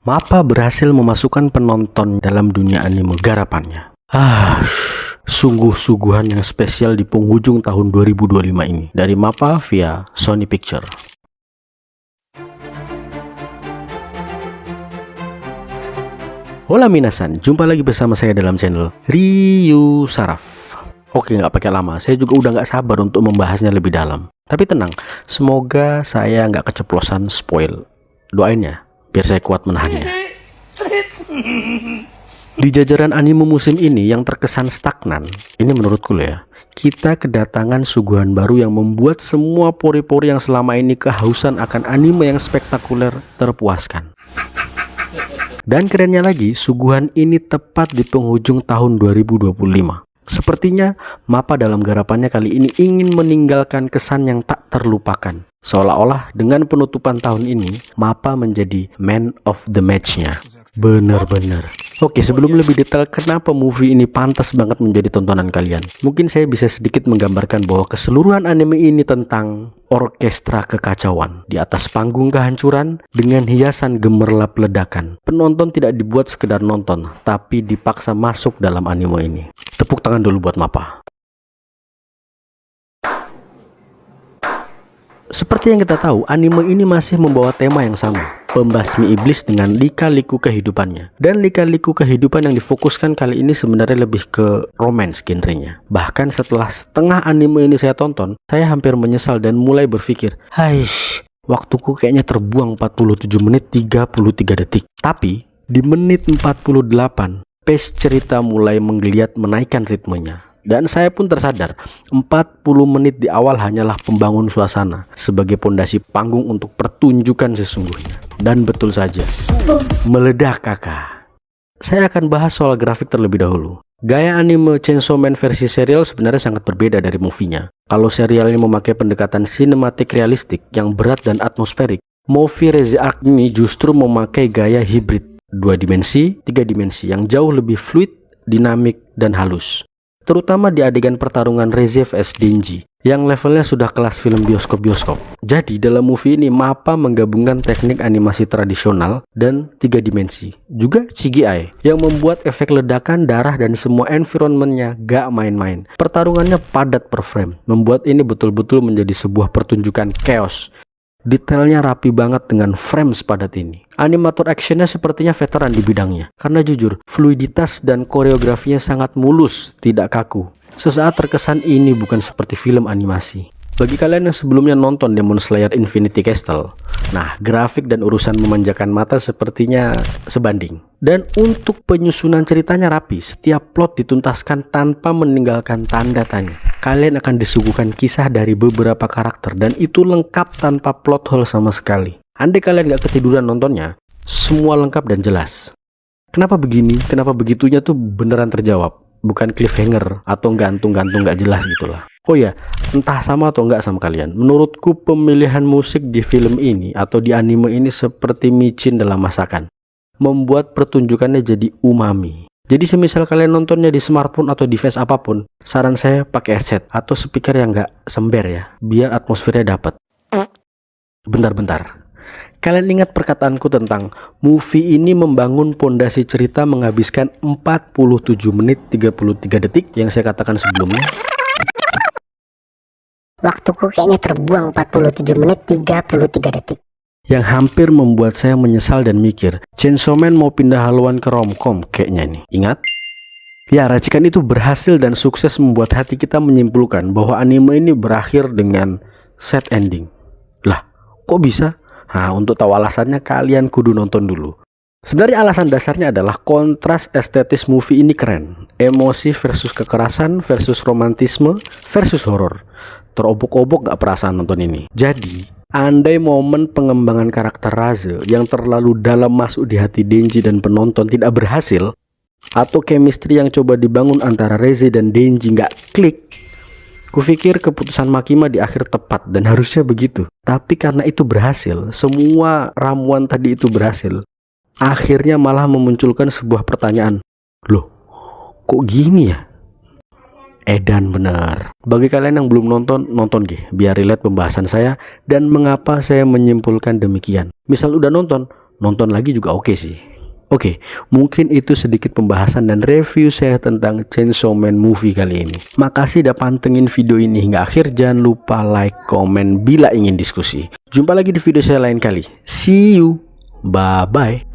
MAPPA berhasil memasukkan penonton dalam dunia anime garapannya. Sungguh suguhan yang spesial di penghujung tahun 2025 ini dari MAPPA via Sony Picture. Hola minasan, jumpa lagi bersama saya dalam channel Ryu Saraf. Oke, nggak pakai lama, saya juga udah nggak sabar untuk membahasnya lebih dalam. Tapi tenang, semoga saya nggak keceplosan spoil. Doain ya, biar saya kuat menahannya. Di jajaran anime musim ini yang terkesan stagnan, ini menurutku ya, kita kedatangan suguhan baru yang membuat semua pori-pori yang selama ini kehausan akan anime yang spektakuler terpuaskan. Dan kerennya lagi, suguhan ini tepat di penghujung tahun 2025. Sepertinya MAPPA dalam garapannya kali ini ingin meninggalkan kesan yang tak terlupakan. Seolah-olah dengan penutupan tahun ini, MAPPA menjadi man of the match-nya. Bener-bener. Oke, sebelum lebih detail kenapa movie ini pantas banget menjadi tontonan kalian, mungkin saya bisa sedikit menggambarkan bahwa keseluruhan anime ini tentang orkestra kekacauan di atas panggung kehancuran dengan hiasan gemerlap ledakan. Penonton tidak dibuat sekedar nonton, tapi dipaksa masuk dalam anime ini. Tepuk tangan dulu buat MAPPA. Seperti yang kita tahu, anime ini masih membawa tema yang sama, pembasmi iblis dengan lika-liku kehidupannya. Dan lika-liku kehidupan yang difokuskan kali ini sebenarnya lebih ke romance genrenya. Bahkan setelah setengah anime ini saya tonton, saya hampir menyesal dan mulai berpikir, waktuku kayaknya terbuang 47 menit 33 detik. Tapi di menit 48, pace cerita mulai menggeliat menaikkan ritmenya. Dan saya pun tersadar 40 menit di awal hanyalah pembangun suasana sebagai pondasi panggung untuk pertunjukan sesungguhnya. Dan betul saja, meledak kakak. Saya akan bahas soal grafik terlebih dahulu. Gaya anime Chainsaw Man versi serial sebenarnya sangat berbeda dari movie-nya. Kalau serial ini memakai pendekatan sinematik realistik yang berat dan atmosferik, movie Reze Arc ini justru memakai gaya hibrid 2 dimensi, 3 dimensi yang jauh lebih fluid, dinamik, dan halus. Terutama di adegan pertarungan Reze vs Denji yang levelnya sudah kelas film bioskop-bioskop. Jadi dalam movie ini MAPPA menggabungkan teknik animasi tradisional dan 3 dimensi, juga CGI yang membuat efek ledakan, darah, dan semua environmentnya gak main-main. Pertarungannya padat per frame, membuat ini betul-betul menjadi sebuah pertunjukan chaos. Detailnya rapi banget dengan frame sepadat ini. Animator actionnya sepertinya veteran di bidangnya. Karena jujur, fluiditas dan koreografinya sangat mulus, tidak kaku. Sesaat terkesan ini bukan seperti film animasi. Bagi kalian yang sebelumnya nonton Demon Slayer Infinity Castle, nah grafik dan urusan memanjakan mata sepertinya sebanding. Dan untuk penyusunan ceritanya rapi, setiap plot dituntaskan tanpa meninggalkan tanda tanya. Kalian akan disuguhkan kisah dari beberapa karakter dan itu lengkap tanpa plot hole sama sekali. Andai kalian gak ketiduran nontonnya, semua lengkap dan jelas. Kenapa begini, kenapa begitunya tuh beneran terjawab, bukan cliffhanger atau gantung-gantung gak jelas gitulah. Oh ya, entah sama atau enggak sama kalian, menurutku pemilihan musik di film ini atau di anime ini seperti micin dalam masakan, membuat pertunjukannya jadi umami. Jadi semisal kalian nontonnya di smartphone atau device apapun, saran saya pakai headset atau speaker yang enggak sember ya, biar atmosfernya dapat. Bentar-bentar, kalian ingat perkataanku tentang movie ini membangun pondasi cerita menghabiskan 47 menit 33 detik yang saya katakan sebelumnya? Waktuku kayaknya terbuang 47 menit 33 detik. Yang hampir membuat saya menyesal dan mikir, Chainsaw Man mau pindah haluan ke romcom kayaknya nih. Ingat? Ya, racikan itu berhasil dan sukses membuat hati kita menyimpulkan bahwa anime ini berakhir dengan sad ending. Lah, kok bisa? Nah, untuk tahu alasannya kalian kudu nonton dulu. Sebenarnya alasan dasarnya adalah kontras estetis movie ini keren. Emosi versus kekerasan versus romantisme versus horor. Terobok-obok gak perasaan nonton ini. Jadi, andai momen pengembangan karakter Reze yang terlalu dalam masuk di hati Denji dan penonton tidak berhasil, atau chemistry yang coba dibangun antara Reze dan Denji gak klik, kupikir keputusan Makima di akhir tepat dan harusnya begitu. Tapi karena itu berhasil, semua ramuan tadi itu berhasil, akhirnya malah memunculkan sebuah pertanyaan. Loh, kok gini ya? Edan bener. Bagi kalian yang belum nonton biar relate pembahasan saya dan mengapa saya menyimpulkan demikian. Misal udah nonton, nonton lagi juga oke sih. Oke, mungkin itu sedikit pembahasan dan review saya tentang Chainsaw Man movie kali ini. Makasih udah pantengin video ini hingga akhir. Jangan lupa like, komen bila ingin diskusi. Jumpa lagi di video saya lain kali. See you. Bye-bye.